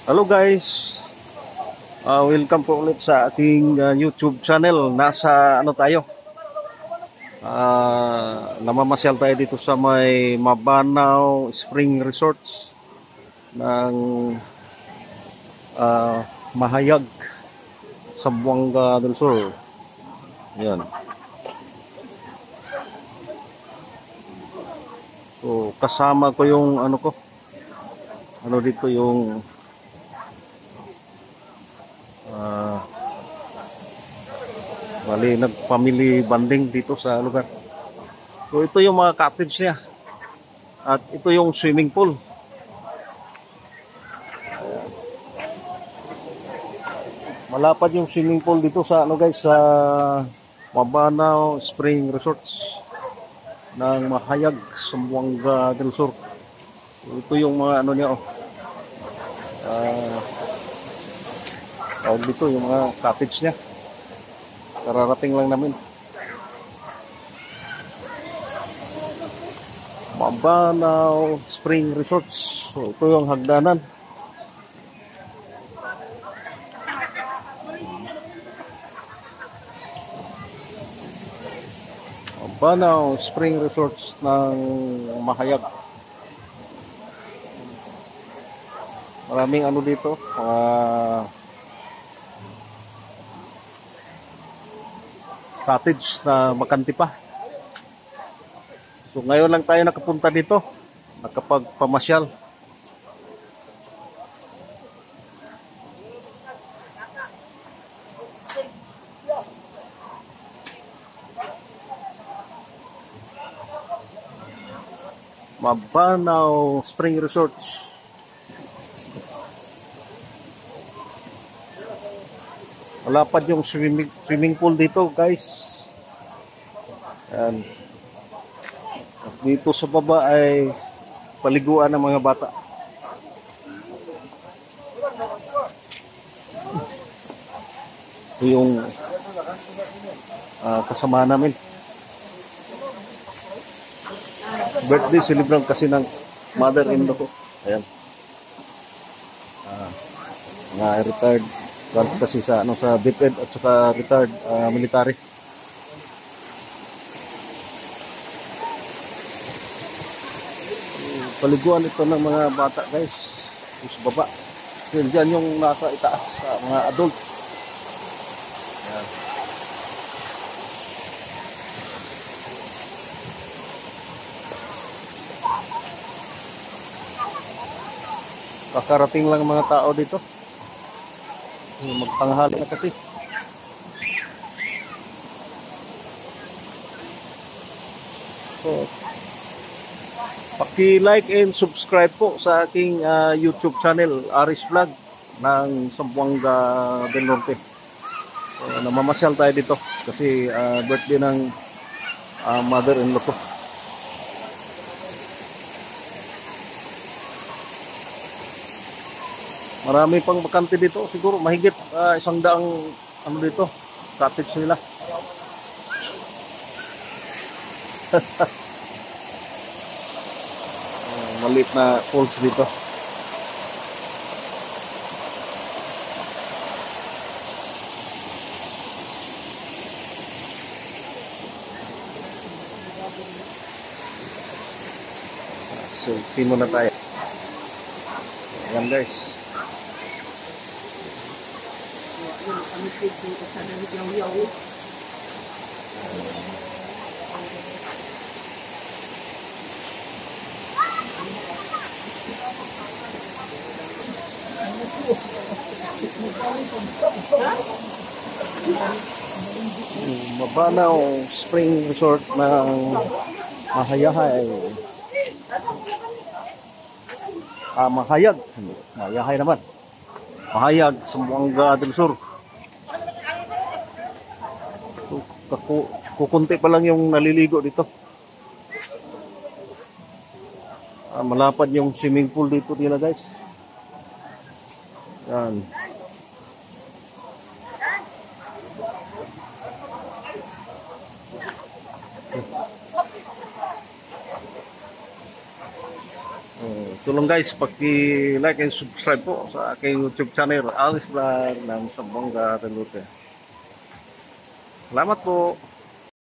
Hello guys, welcome po ulit sa aking YouTube channel. Nasa ano tayo? Namamasyal tayo dito sa may Mabanaw Spring Resorts ng Mahayag, Zamboanga del Sur. Yan. So kasama ko yung dito yung bali nag-family bonding dito sa lugar. So ito yung mga cottage niya. At ito yung swimming pool. Malapad yung swimming pool dito sa sa Mabanaw Spring Resorts ng Mahayag, Zamboanga del Sur. So, ito yung mga niya dito yung mga cottage niya. Kararating lang namin. Mabanaw Spring Resorts. So, ito yung hagdanan. Mabanaw Spring Resorts ng Mahayag. Maraming dito. Cottage na makanti pa. So ngayon lang tayo nakapunta dito, nakapagpamasyal. Mabanaw Spring Resorts. Malapad yung swimming pool dito, guys. Yan. Dito sa baba ay paliguan ng mga bata. Ito yung kasama namin. Birthday celebrant kasi ng mother-in-law ko. Ayan. Mga retired kasi sa sa DepEd at saka retired military. Paliguan ito ng mga bata, guys. Sa baba. Diyan yung nasa itaas sa mga adult. Ayan. Kakarating lang mga tao dito. Magtanghali na kasi. So, paki-like and subscribe po sa aking YouTube channel, Aris Vlog ng Zamboanga del Norte. So, namamasyal tayo dito kasi birthday ng mother-in-law ko. Marami pang bakante dito, siguro mahigit 100 dito, cottage nila. Maliit na falls dito. So, timo na tayo. Ayan, guys. Mabanaw Spring Resort ng Mahayahay. Mahayag. Mahayahay naman. Mahayag, Zamboanga del Sur. Kukunti pa lang yung naliligo dito. Malapad yung swimming pool dito nila, guys. Yan. tulong guys, paki-like and subscribe po sa aking YouTube channel, Aris Vlog ng Zamboanga del Norte. Salamat po.